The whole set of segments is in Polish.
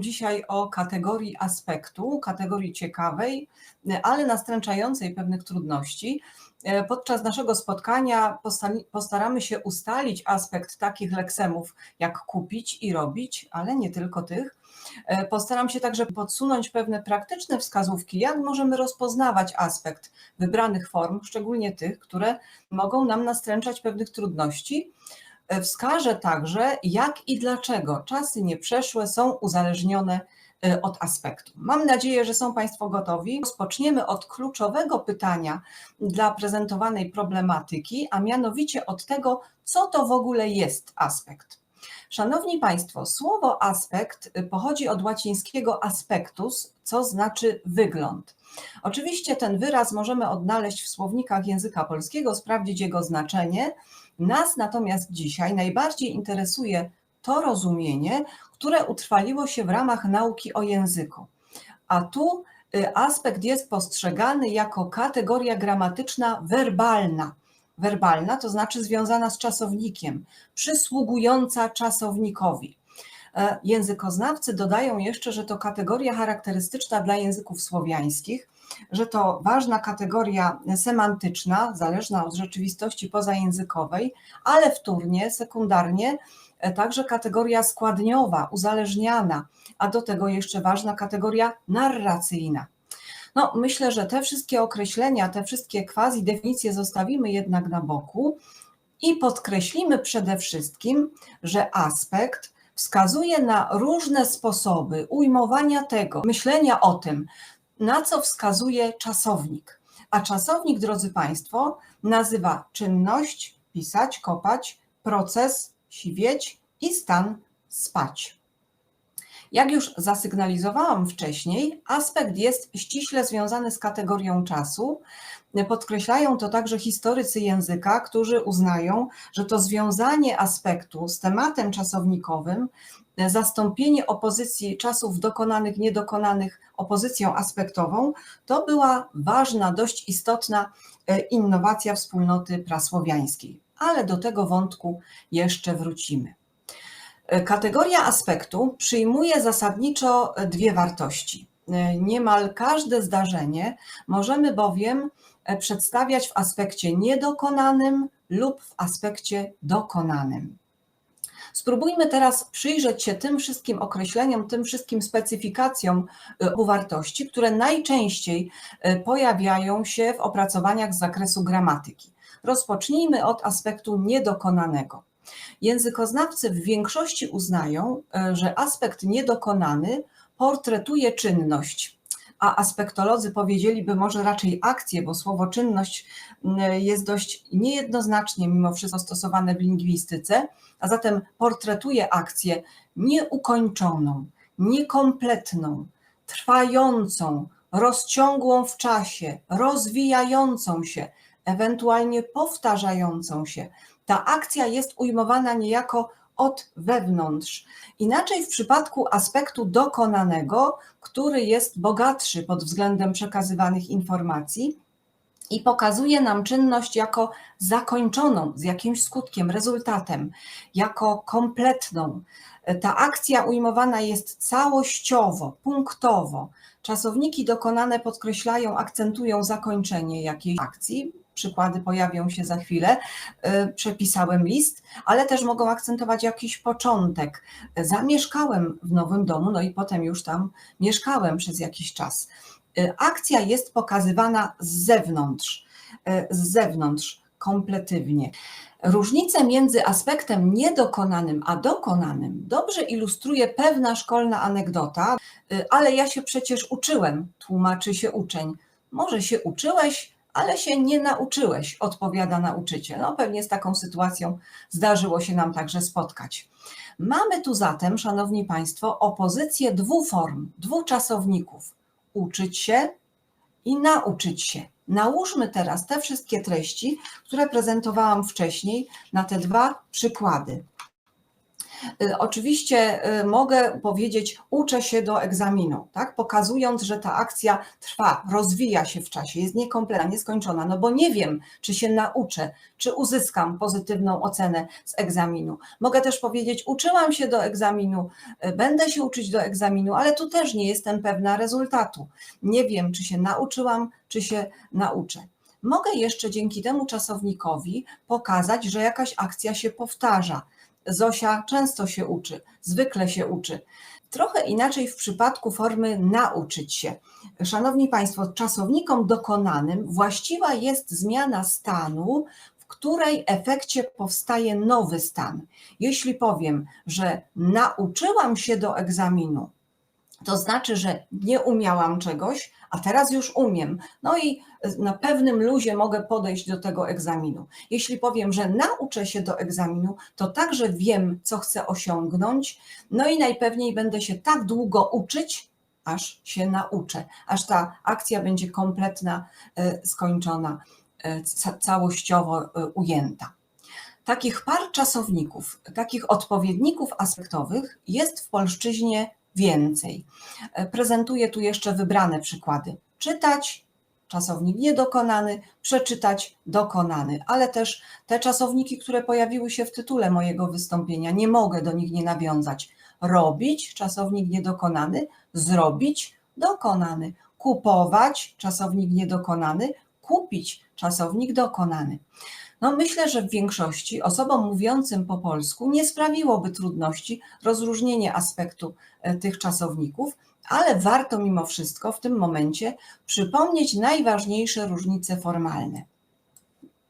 opowiem dzisiaj o kategorii aspektu, kategorii ciekawej, ale nastręczającej pewnych trudności. Podczas naszego spotkania postaramy się ustalić aspekt takich leksemów jak kupić i robić, ale nie tylko tych. Postaram się także podsunąć pewne praktyczne wskazówki, jak możemy rozpoznawać aspekt wybranych form, szczególnie tych, które mogą nam nastręczać pewnych trudności. Wskażę także, jak i dlaczego czasy nieprzeszłe są uzależnione od aspektu. Mam nadzieję, że są Państwo gotowi. Rozpoczniemy od kluczowego pytania dla prezentowanej problematyki, a mianowicie od tego, co to w ogóle jest aspekt. Szanowni Państwo, słowo aspekt pochodzi od łacińskiego aspectus, co znaczy wygląd. Oczywiście ten wyraz możemy odnaleźć w słownikach języka polskiego, sprawdzić jego znaczenie. Nas natomiast dzisiaj najbardziej interesuje to rozumienie, które utrwaliło się w ramach nauki o języku. A tu aspekt jest postrzegany jako kategoria gramatyczna werbalna. Werbalna to znaczy związana z czasownikiem, przysługująca czasownikowi. Językoznawcy dodają jeszcze, że to kategoria charakterystyczna dla języków słowiańskich, że to ważna kategoria semantyczna, zależna od rzeczywistości pozajęzykowej, ale wtórnie, sekundarnie, także kategoria składniowa, uzależniana, a do tego jeszcze ważna kategoria narracyjna. No, myślę, że te wszystkie określenia, te wszystkie quasi definicje zostawimy jednak na boku i podkreślimy przede wszystkim, że aspekt wskazuje na różne sposoby ujmowania tego, myślenia o tym, na co wskazuje czasownik. A czasownik, drodzy Państwo, nazywa czynność, pisać, kopać, proces, siwieć i stan, spać. Jak już zasygnalizowałam wcześniej, aspekt jest ściśle związany z kategorią czasu. Podkreślają to także historycy języka, którzy uznają, że to związanie aspektu z tematem czasownikowym, zastąpienie opozycji czasów dokonanych, niedokonanych opozycją aspektową, to była ważna, dość istotna innowacja wspólnoty prasłowiańskiej. Ale do tego wątku jeszcze wrócimy. Kategoria aspektu przyjmuje zasadniczo dwie wartości. Niemal każde zdarzenie możemy bowiem przedstawiać w aspekcie niedokonanym lub w aspekcie dokonanym. Spróbujmy teraz przyjrzeć się tym wszystkim określeniom, tym wszystkim specyfikacjom obu wartości, które najczęściej pojawiają się w opracowaniach z zakresu gramatyki. Rozpocznijmy od aspektu niedokonanego. Językoznawcy w większości uznają, że aspekt niedokonany portretuje czynność, a aspektolodzy powiedzieliby może raczej akcję, bo słowo czynność jest dość niejednoznacznie mimo wszystko stosowane w lingwistyce, a zatem portretuje akcję nieukończoną, niekompletną, trwającą, rozciągłą w czasie, rozwijającą się, ewentualnie powtarzającą się. Ta akcja jest ujmowana niejako od wewnątrz. Inaczej w przypadku aspektu dokonanego, który jest bogatszy pod względem przekazywanych informacji i pokazuje nam czynność jako zakończoną, z jakimś skutkiem, rezultatem, jako kompletną. Ta akcja ujmowana jest całościowo, punktowo. Czasowniki dokonane podkreślają, akcentują zakończenie jakiejś akcji. Przykłady pojawią się za chwilę. Przepisałem list, ale też mogą akcentować jakiś początek. Zamieszkałem w nowym domu, no i potem już tam mieszkałem przez jakiś czas. Akcja jest pokazywana z zewnątrz, kompletywnie. Różnicę między aspektem niedokonanym a dokonanym dobrze ilustruje pewna szkolna anegdota, ale ja się przecież uczyłem, tłumaczy się uczeń. Może się uczyłeś, ale się nie nauczyłeś, odpowiada nauczyciel. No pewnie z taką sytuacją zdarzyło się nam także spotkać. Mamy tu zatem, szanowni Państwo, opozycję dwóch form, dwóch czasowników. Uczyć się i nauczyć się. Nałóżmy teraz te wszystkie treści, które prezentowałam wcześniej, na te dwa przykłady. Oczywiście mogę powiedzieć, uczę się do egzaminu, tak? Pokazując, że ta akcja trwa, rozwija się w czasie, jest niekompletna, nieskończona, no bo nie wiem, czy się nauczę, czy uzyskam pozytywną ocenę z egzaminu. Mogę też powiedzieć, uczyłam się do egzaminu, będę się uczyć do egzaminu, ale tu też nie jestem pewna rezultatu. Nie wiem, czy się nauczyłam, czy się nauczę. Mogę jeszcze dzięki temu czasownikowi pokazać, że jakaś akcja się powtarza. Zosia często się uczy, zwykle się uczy. Trochę inaczej w przypadku formy nauczyć się. Szanowni Państwo, czasownikom dokonanym właściwa jest zmiana stanu, w której efekcie powstaje nowy stan. Jeśli powiem, że nauczyłam się do egzaminu, to znaczy, że nie umiałam czegoś, a teraz już umiem. No i na pewnym luzie mogę podejść do tego egzaminu. Jeśli powiem, że nauczę się do egzaminu, to także wiem, co chcę osiągnąć, no i najpewniej będę się tak długo uczyć, aż się nauczę, aż ta akcja będzie kompletna, skończona, całościowo ujęta. Takich par czasowników, takich odpowiedników aspektowych jest w polszczyźnie więcej. Prezentuję tu jeszcze wybrane przykłady. Czytać, czasownik niedokonany, przeczytać, dokonany, ale też te czasowniki, które pojawiły się w tytule mojego wystąpienia, nie mogę do nich nie nawiązać. Robić, czasownik niedokonany, zrobić, dokonany, kupować, czasownik niedokonany, kupić, czasownik dokonany. No myślę, że w większości osobom mówiącym po polsku nie sprawiłoby trudności rozróżnienie aspektu tych czasowników, ale warto mimo wszystko w tym momencie przypomnieć najważniejsze różnice formalne.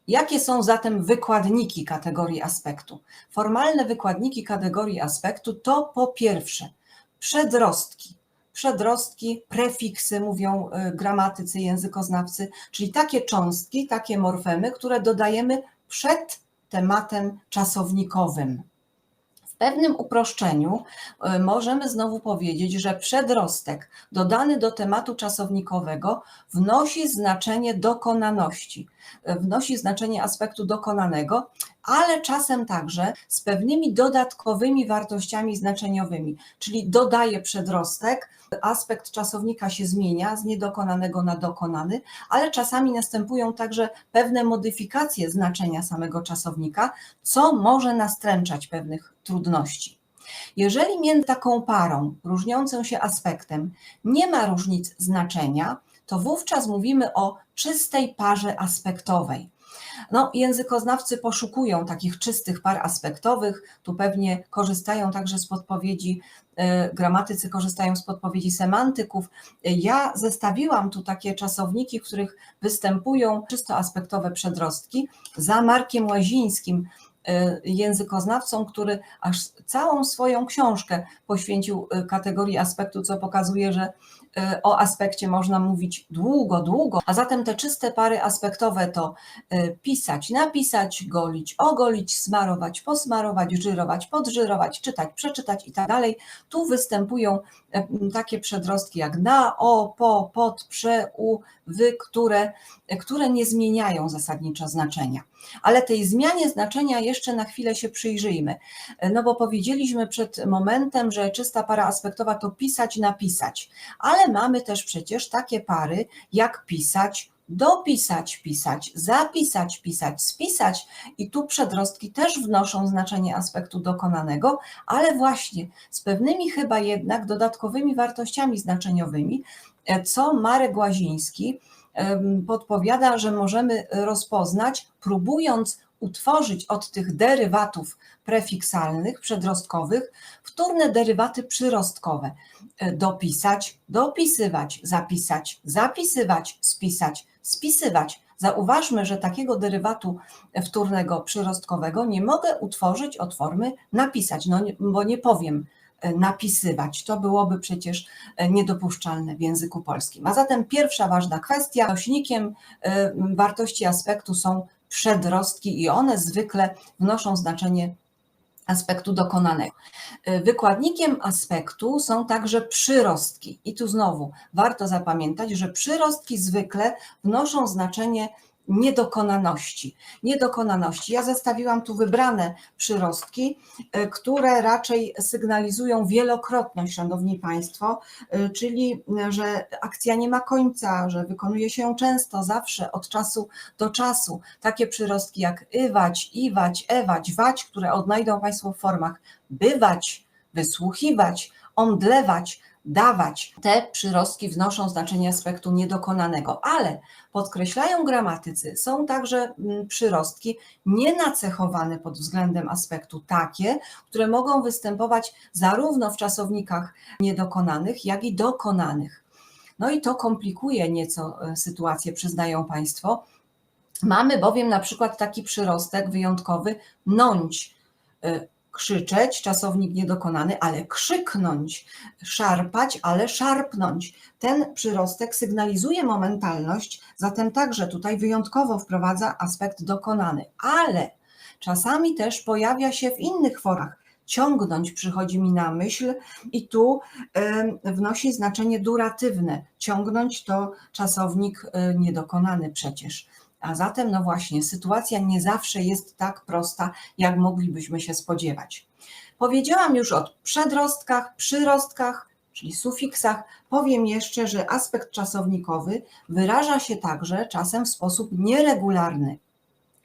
Jakie są zatem wykładniki kategorii aspektu? Formalne wykładniki kategorii aspektu to po pierwsze przedrostki. Przedrostki, prefiksy, mówią gramatycy, językoznawcy, czyli takie cząstki, takie morfemy, które dodajemy przed tematem czasownikowym. W pewnym uproszczeniu możemy znowu powiedzieć, że przedrostek dodany do tematu czasownikowego wnosi znaczenie dokonaności, wnosi znaczenie aspektu dokonanego, ale czasem także z pewnymi dodatkowymi wartościami znaczeniowymi, czyli dodaje przedrostek, aspekt czasownika się zmienia z niedokonanego na dokonany, ale czasami następują także pewne modyfikacje znaczenia samego czasownika, co może nastręczać pewnych trudności. Jeżeli między taką parą różniącą się aspektem nie ma różnic znaczenia, to wówczas mówimy o czystej parze aspektowej. No, językoznawcy poszukują takich czystych par aspektowych, tu pewnie korzystają także z podpowiedzi, gramatycy korzystają z podpowiedzi semantyków. Ja zestawiłam tu takie czasowniki, w których występują czysto aspektowe przedrostki za Markiem Łazińskim, językoznawcą, który aż całą swoją książkę poświęcił kategorii aspektu, co pokazuje, że o aspekcie można mówić długo, długo. A zatem te czyste pary aspektowe to pisać, napisać, golić, ogolić, smarować, posmarować, żyrować, podżyrować, czytać, przeczytać i tak dalej. Tu występują takie przedrostki jak na, o, po, pod, prze, u, wy, które nie zmieniają zasadniczo znaczenia. Ale tej zmianie znaczenia jeszcze na chwilę się przyjrzyjmy, no bo powiedzieliśmy przed momentem, że czysta para aspektowa to pisać, napisać, ale mamy też przecież takie pary jak pisać, dopisać, pisać, zapisać, pisać, spisać i tu przedrostki też wnoszą znaczenie aspektu dokonanego, ale właśnie z pewnymi chyba jednak dodatkowymi wartościami znaczeniowymi, co Marek Łaziński podpowiada, że możemy rozpoznać, próbując utworzyć od tych derywatów prefiksalnych, przedrostkowych, wtórne derywaty przyrostkowe. Dopisać, dopisywać, zapisać, zapisywać, spisać, spisywać. Zauważmy, że takiego derywatu wtórnego przyrostkowego nie mogę utworzyć od formy napisać, no, bo nie powiem napisywać. To byłoby przecież niedopuszczalne w języku polskim. A zatem pierwsza ważna kwestia, nośnikiem wartości aspektu są przedrostki i one zwykle wnoszą znaczenie aspektu dokonanego. Wykładnikiem aspektu są także przyrostki i tu znowu warto zapamiętać, że przyrostki zwykle wnoszą znaczenie niedokonaności. Niedokonaności. Ja zestawiłam tu wybrane przyrostki, które raczej sygnalizują wielokrotność, szanowni państwo, czyli że akcja nie ma końca, że wykonuje się ją często, zawsze, od czasu do czasu. Takie przyrostki jak ywać, iwać, ewać, wać, które odnajdą państwo w formach bywać, wysłuchiwać, omdlewać, dawać. Te przyrostki wnoszą znaczenie aspektu niedokonanego, ale podkreślają gramatycy, są także przyrostki nienacechowane pod względem aspektu takie, które mogą występować zarówno w czasownikach niedokonanych, jak i dokonanych. No i to komplikuje nieco sytuację, przyznają państwo. Mamy bowiem na przykład taki przyrostek wyjątkowy nąć, krzyczeć, czasownik niedokonany, ale krzyknąć, szarpać, ale szarpnąć. Ten przyrostek sygnalizuje momentalność, zatem także tutaj wyjątkowo wprowadza aspekt dokonany, ale czasami też pojawia się w innych formach. Ciągnąć przychodzi mi na myśl i tu wnosi znaczenie duratywne. Ciągnąć to czasownik niedokonany przecież. A zatem, no właśnie, sytuacja nie zawsze jest tak prosta, jak moglibyśmy się spodziewać. Powiedziałam już o przedrostkach, przyrostkach, czyli sufiksach. Powiem jeszcze, że aspekt czasownikowy wyraża się także czasem w sposób nieregularny,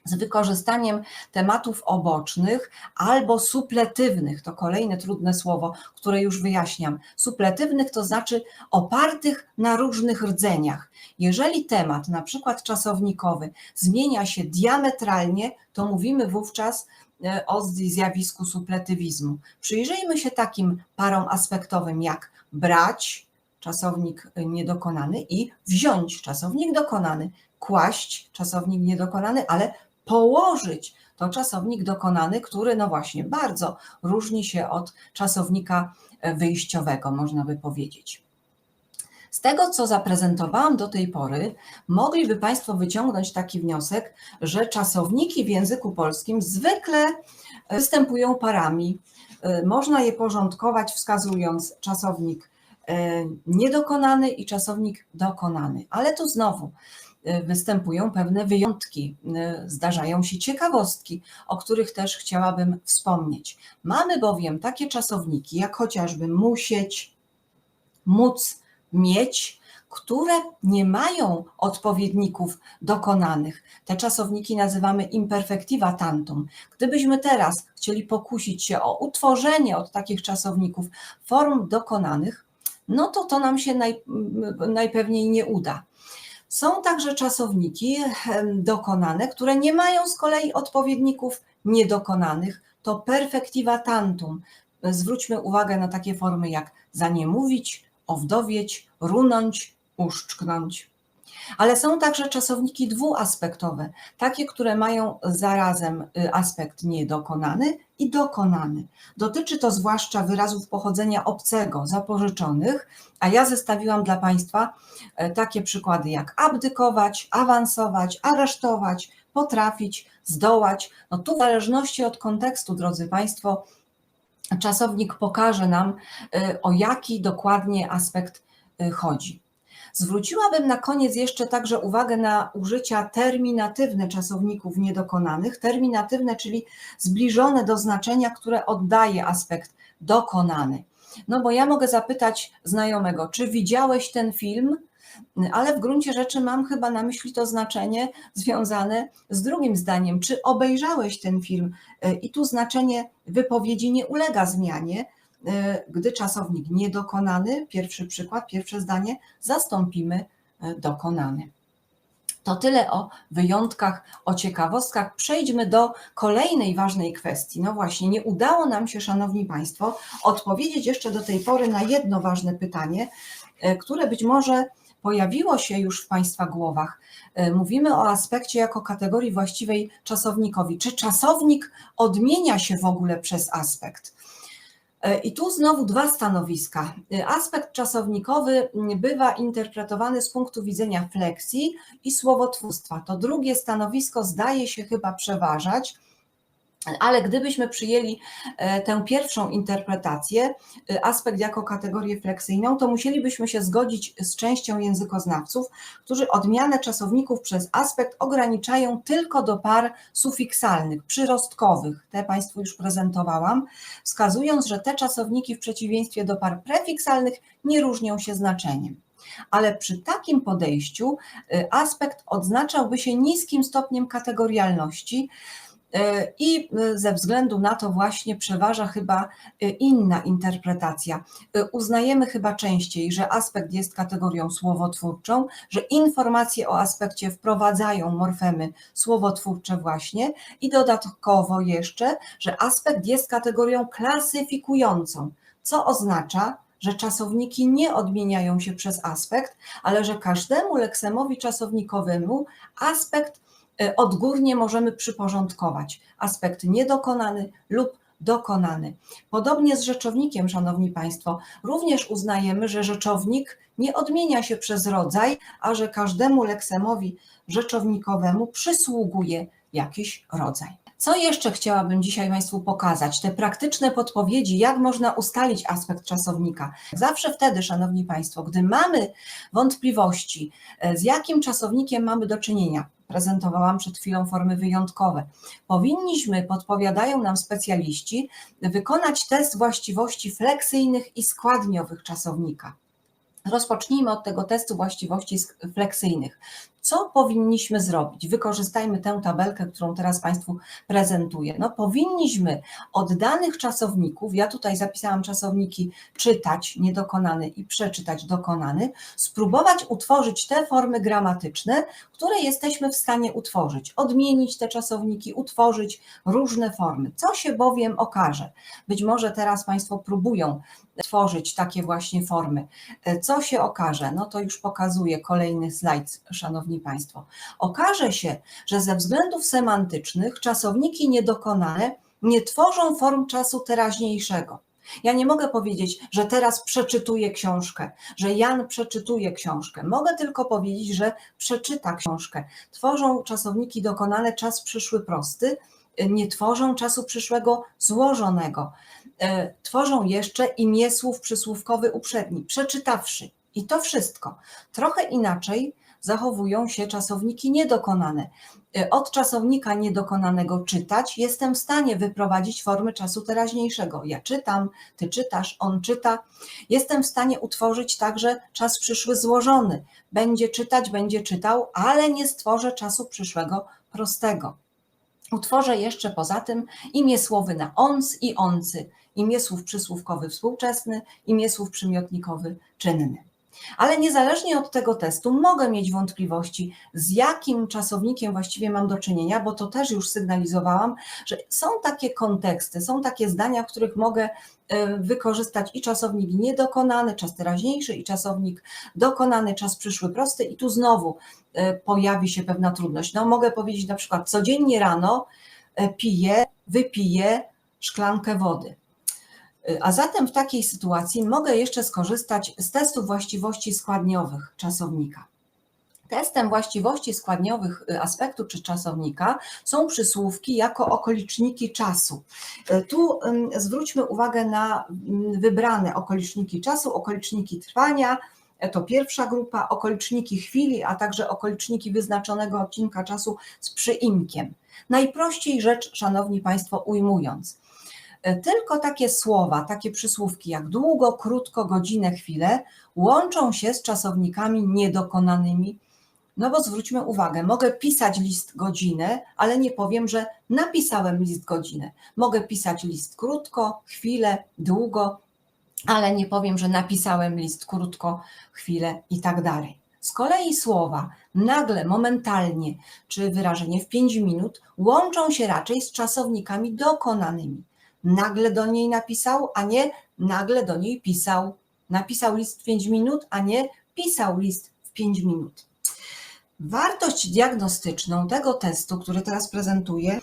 z wykorzystaniem tematów obocznych albo supletywnych, to kolejne trudne słowo, które już wyjaśniam. Supletywnych to znaczy opartych na różnych rdzeniach. Jeżeli temat, na przykład czasownikowy, zmienia się diametralnie, to mówimy wówczas o zjawisku supletywizmu. Przyjrzyjmy się takim parom aspektowym jak brać, czasownik niedokonany, i wziąć, czasownik dokonany, kłaść, czasownik niedokonany, ale położyć to czasownik dokonany, który no właśnie bardzo różni się od czasownika wyjściowego, można by powiedzieć. Z tego, co zaprezentowałam do tej pory, mogliby państwo wyciągnąć taki wniosek, że czasowniki w języku polskim zwykle występują parami. Można je porządkować, wskazując czasownik niedokonany i czasownik dokonany, ale tu znowu występują pewne wyjątki, zdarzają się ciekawostki, o których też chciałabym wspomnieć. Mamy bowiem takie czasowniki, jak chociażby musieć, móc, mieć, które nie mają odpowiedników dokonanych. Te czasowniki nazywamy imperfectiva tantum. Gdybyśmy teraz chcieli pokusić się o utworzenie od takich czasowników form dokonanych, no to nam się najpewniej nie uda. Są także czasowniki dokonane, które nie mają z kolei odpowiedników niedokonanych. To perfectiva tantum. Zwróćmy uwagę na takie formy jak zaniemówić, owdowieć, runąć, uszczknąć. Ale są także czasowniki dwuaspektowe, takie, które mają zarazem aspekt niedokonany i dokonany. Dotyczy to zwłaszcza wyrazów pochodzenia obcego, zapożyczonych, a ja zestawiłam dla państwa takie przykłady jak abdykować, awansować, aresztować, potrafić, zdołać. No tu w zależności od kontekstu, drodzy państwo, czasownik pokaże nam, o jaki dokładnie aspekt chodzi. Zwróciłabym na koniec jeszcze także uwagę na użycia terminatywne czasowników niedokonanych. Terminatywne, czyli zbliżone do znaczenia, które oddaje aspekt dokonany. No bo ja mogę zapytać znajomego, czy widziałeś ten film? Ale w gruncie rzeczy mam chyba na myśli to znaczenie związane z drugim zdaniem. Czy obejrzałeś ten film? I tu znaczenie wypowiedzi nie ulega zmianie, gdy czasownik niedokonany, pierwszy przykład, pierwsze zdanie, zastąpimy dokonany. To tyle o wyjątkach, o ciekawostkach. Przejdźmy do kolejnej ważnej kwestii. No właśnie, nie udało nam się, szanowni państwo, odpowiedzieć jeszcze do tej pory na jedno ważne pytanie, które być może pojawiło się już w państwa głowach. Mówimy o aspekcie jako kategorii właściwej czasownikowi. Czy czasownik odmienia się w ogóle przez aspekt? I tu znowu dwa stanowiska. Aspekt czasownikowy bywa interpretowany z punktu widzenia fleksji i słowotwórstwa. To drugie stanowisko zdaje się chyba przeważać, Ale gdybyśmy przyjęli tę pierwszą interpretację, aspekt jako kategorię fleksyjną, to musielibyśmy się zgodzić z częścią językoznawców, którzy odmianę czasowników przez aspekt ograniczają tylko do par sufiksalnych, przyrostkowych. Te Państwu już prezentowałam, wskazując, że te czasowniki w przeciwieństwie do par prefiksalnych nie różnią się znaczeniem. Ale przy takim podejściu aspekt odznaczałby się niskim stopniem kategorialności, i ze względu na to właśnie przeważa chyba inna interpretacja. Uznajemy chyba częściej, że aspekt jest kategorią słowotwórczą, że informacje o aspekcie wprowadzają morfemy słowotwórcze właśnie i dodatkowo jeszcze, że aspekt jest kategorią klasyfikującą, co oznacza, że czasowniki nie odmieniają się przez aspekt, ale że każdemu leksemowi czasownikowemu aspekt odgórnie możemy przyporządkować aspekt niedokonany lub dokonany. Podobnie z rzeczownikiem, Szanowni Państwo, również uznajemy, że rzeczownik nie odmienia się przez rodzaj, a że każdemu leksemowi rzeczownikowemu przysługuje jakiś rodzaj. Co jeszcze chciałabym dzisiaj Państwu pokazać? Te praktyczne podpowiedzi, jak można ustalić aspekt czasownika. Zawsze wtedy, Szanowni Państwo, gdy mamy wątpliwości, z jakim czasownikiem mamy do czynienia, prezentowałam przed chwilą formy wyjątkowe, powinniśmy, podpowiadają nam specjaliści, wykonać test właściwości fleksyjnych i składniowych czasownika. Rozpocznijmy od tego testu właściwości fleksyjnych. Co powinniśmy zrobić? Wykorzystajmy tę tabelkę, którą teraz Państwu prezentuję. No, powinniśmy od danych czasowników, ja tutaj zapisałam czasowniki czytać niedokonany i przeczytać dokonany, spróbować utworzyć te formy gramatyczne, które jesteśmy w stanie utworzyć. Odmienić te czasowniki, utworzyć różne formy. Co się bowiem okaże? Być może teraz Państwo próbują tworzyć takie właśnie formy. Co się okaże? No to już pokazuję kolejny slajd, Szanowni Państwo. Okaże się, że ze względów semantycznych czasowniki niedokonane nie tworzą form czasu teraźniejszego. Ja nie mogę powiedzieć, że teraz przeczytuję książkę, że Jan przeczytuje książkę. Mogę tylko powiedzieć, że przeczyta książkę. Tworzą czasowniki dokonane czas przyszły prosty, nie tworzą czasu przyszłego złożonego. Tworzą jeszcze imię słów przysłówkowy uprzedni, przeczytawszy. I to wszystko. Trochę inaczej zachowują się czasowniki niedokonane. Od czasownika niedokonanego czytać jestem w stanie wyprowadzić formy czasu teraźniejszego. Ja czytam, ty czytasz, on czyta. Jestem w stanie utworzyć także czas przyszły złożony. Będzie czytać, będzie czytał, ale nie stworzę czasu przyszłego prostego. Utworzę jeszcze poza tym imię słowy na ons i oncy, imię słów przysłówkowy współczesny, imię słów przymiotnikowy czynny. Ale niezależnie od tego testu mogę mieć wątpliwości, z jakim czasownikiem właściwie mam do czynienia, bo to też już sygnalizowałam, że są takie konteksty, są takie zdania, w których mogę wykorzystać i czasownik niedokonany, czas teraźniejszy, i czasownik dokonany, czas przyszły prosty i tu znowu pojawi się pewna trudność. No, mogę powiedzieć na przykład codziennie rano wypiję szklankę wody. A zatem w takiej sytuacji mogę jeszcze skorzystać z testu właściwości składniowych czasownika. Testem właściwości składniowych aspektu czy czasownika są przysłówki jako okoliczniki czasu. Tu zwróćmy uwagę na wybrane okoliczniki czasu, okoliczniki trwania, to pierwsza grupa, okoliczniki chwili, a także okoliczniki wyznaczonego odcinka czasu z przyimkiem. Najprościej rzecz, Szanowni Państwo, ujmując, tylko takie słowa, takie przysłówki jak długo, krótko, godzinę, chwilę łączą się z czasownikami niedokonanymi. No bo zwróćmy uwagę, mogę pisać list godzinę, ale nie powiem, że napisałem list godzinę. Mogę pisać list krótko, chwilę, długo, ale nie powiem, że napisałem list krótko, chwilę i tak dalej. Z kolei słowa nagle, momentalnie czy wyrażenie w 5 minut łączą się raczej z czasownikami dokonanymi. Nagle do niej napisał, a nie nagle do niej pisał. Napisał list w 5 minut, a nie pisał list w 5 minut. Wartość diagnostyczną tego testu, który teraz prezentuję,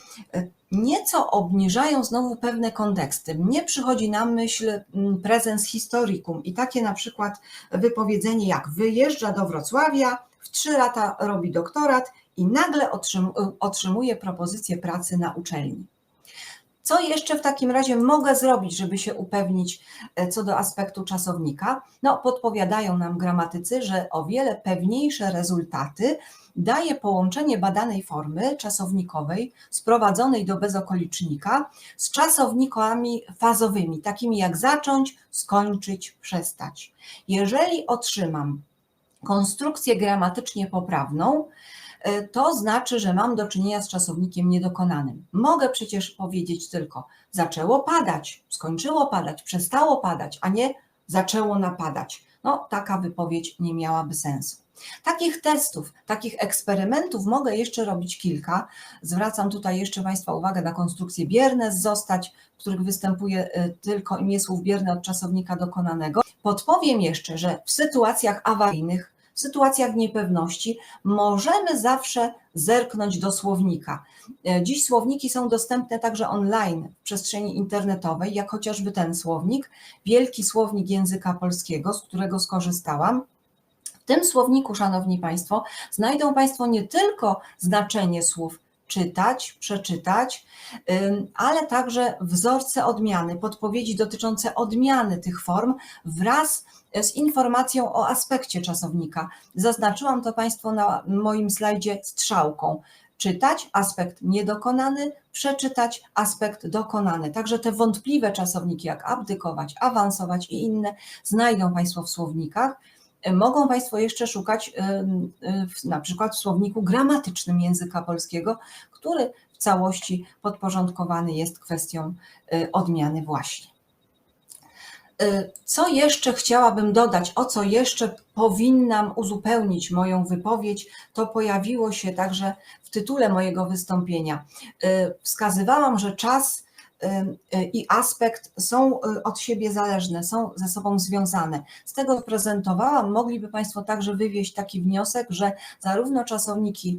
nieco obniżają znowu pewne konteksty. Mnie przychodzi na myśl presens historicum i takie na przykład wypowiedzenie jak wyjeżdża do Wrocławia, w 3 lata robi doktorat i nagle otrzymuje propozycję pracy na uczelni. Co jeszcze w takim razie mogę zrobić, żeby się upewnić co do aspektu czasownika? No, podpowiadają nam gramatycy, że o wiele pewniejsze rezultaty daje połączenie badanej formy czasownikowej sprowadzonej do bezokolicznika z czasownikami fazowymi, takimi jak zacząć, skończyć, przestać. Jeżeli otrzymam konstrukcję gramatycznie poprawną, to znaczy, że mam do czynienia z czasownikiem niedokonanym. Mogę przecież powiedzieć tylko zaczęło padać, skończyło padać, przestało padać, a nie zaczęło napadać. No, taka wypowiedź nie miałaby sensu. Takich testów, takich eksperymentów mogę jeszcze robić kilka. Zwracam tutaj jeszcze Państwa uwagę na konstrukcję bierne z zostać, w których występuje tylko imię słów bierne od czasownika dokonanego. Podpowiem jeszcze, że w sytuacjach awaryjnych, w sytuacjach niepewności możemy zawsze zerknąć do słownika. Dziś słowniki są dostępne także online w przestrzeni internetowej, jak chociażby ten słownik, Wielki Słownik Języka Polskiego, z którego skorzystałam. W tym słowniku, Szanowni Państwo, znajdą Państwo nie tylko znaczenie słów czytać, przeczytać, ale także wzorce odmiany, podpowiedzi dotyczące odmiany tych form wraz z informacją o aspekcie czasownika. Zaznaczyłam to Państwu na moim slajdzie strzałką. Czytać, aspekt niedokonany, przeczytać, aspekt dokonany. Także te wątpliwe czasowniki jak abdykować, awansować i inne znajdą Państwo w słownikach. Mogą Państwo jeszcze szukać na przykład w słowniku gramatycznym języka polskiego, który w całości podporządkowany jest kwestią odmiany właśnie. Co jeszcze chciałabym dodać, o co jeszcze powinnam uzupełnić moją wypowiedź, to pojawiło się także w tytule mojego wystąpienia. Wskazywałam, że czas i aspekt są od siebie zależne, są ze sobą związane. Z tego, co prezentowałam, mogliby Państwo także wywieźć taki wniosek, że zarówno czasowniki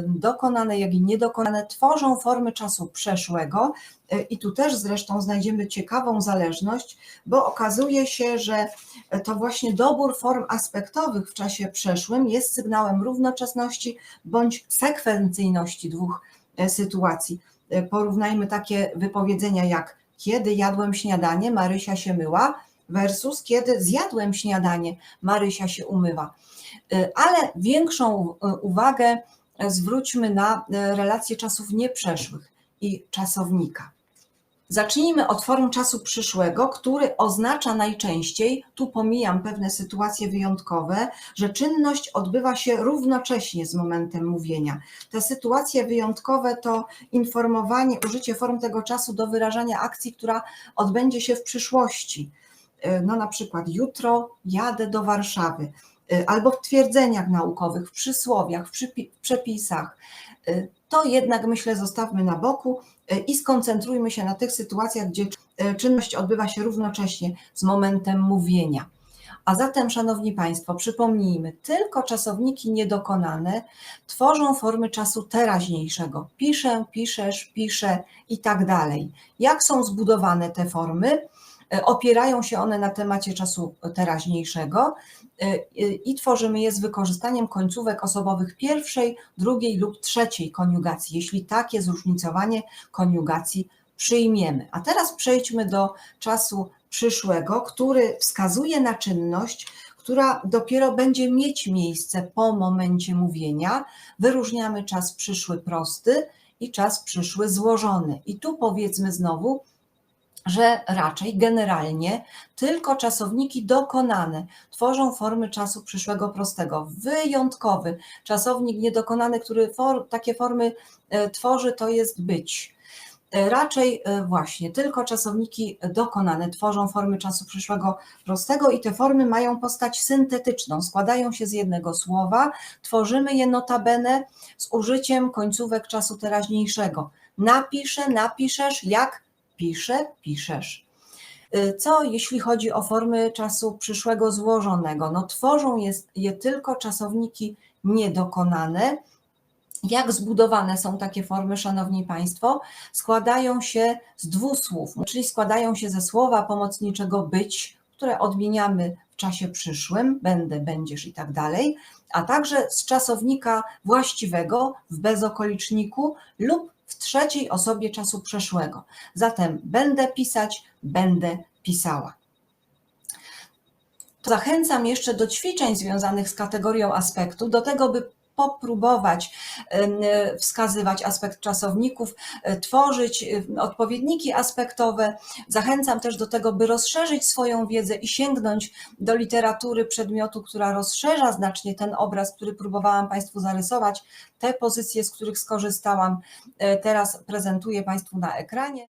dokonane, jak i niedokonane tworzą formy czasu przeszłego i tu też zresztą znajdziemy ciekawą zależność, bo okazuje się, że to właśnie dobór form aspektowych w czasie przeszłym jest sygnałem równoczesności bądź sekwencyjności dwóch sytuacji. Porównajmy takie wypowiedzenia jak kiedy jadłem śniadanie, Marysia się myła versus kiedy zjadłem śniadanie, Marysia się umywa. Ale większą uwagę zwróćmy na relacje czasów nieprzeszłych i czasownika. Zacznijmy od form czasu przyszłego, który oznacza najczęściej, tu pomijam pewne sytuacje wyjątkowe, że czynność odbywa się równocześnie z momentem mówienia. Te sytuacje wyjątkowe to informowanie, użycie form tego czasu do wyrażania akcji, która odbędzie się w przyszłości. No na przykład jutro jadę do Warszawy, albo w twierdzeniach naukowych, w przysłowiach, w przepisach. To jednak myślę zostawmy na boku i skoncentrujmy się na tych sytuacjach, gdzie czynność odbywa się równocześnie z momentem mówienia. A zatem, Szanowni Państwo, przypomnijmy, tylko czasowniki niedokonane tworzą formy czasu teraźniejszego. Piszę, piszesz, piszę i tak dalej. Jak są zbudowane te formy? Opierają się one na temacie czasu teraźniejszego i tworzymy je z wykorzystaniem końcówek osobowych pierwszej, drugiej lub trzeciej koniugacji, jeśli takie zróżnicowanie koniugacji przyjmiemy. A teraz przejdźmy do czasu przyszłego, który wskazuje na czynność, która dopiero będzie mieć miejsce po momencie mówienia. Wyróżniamy czas przyszły prosty i czas przyszły złożony. I tu powiedzmy znowu, że raczej generalnie tylko czasowniki dokonane tworzą formy czasu przyszłego prostego. Wyjątkowy czasownik niedokonany, który takie formy tworzy, to jest być. Raczej właśnie tylko czasowniki dokonane tworzą formy czasu przyszłego prostego i te formy mają postać syntetyczną, składają się z jednego słowa, tworzymy je notabene z użyciem końcówek czasu teraźniejszego. Napiszę, napiszesz, jak piszę, piszesz. Co jeśli chodzi o formy czasu przyszłego złożonego? No tworzą je tylko czasowniki niedokonane. Jak zbudowane są takie formy, Szanowni Państwo? Składają się z dwóch słów, czyli składają się ze słowa pomocniczego być, które odmieniamy w czasie przyszłym, będę, będziesz i tak dalej, a także z czasownika właściwego w bezokoliczniku lub w trzeciej osobie czasu przeszłego. Zatem będę pisać, będę pisała. Zachęcam jeszcze do ćwiczeń związanych z kategorią aspektu, do tego, by popróbować wskazywać aspekt czasowników, tworzyć odpowiedniki aspektowe. Zachęcam też do tego, by rozszerzyć swoją wiedzę i sięgnąć do literatury przedmiotu, która rozszerza znacznie ten obraz, który próbowałam Państwu zarysować. Te pozycje, z których skorzystałam, teraz prezentuję Państwu na ekranie.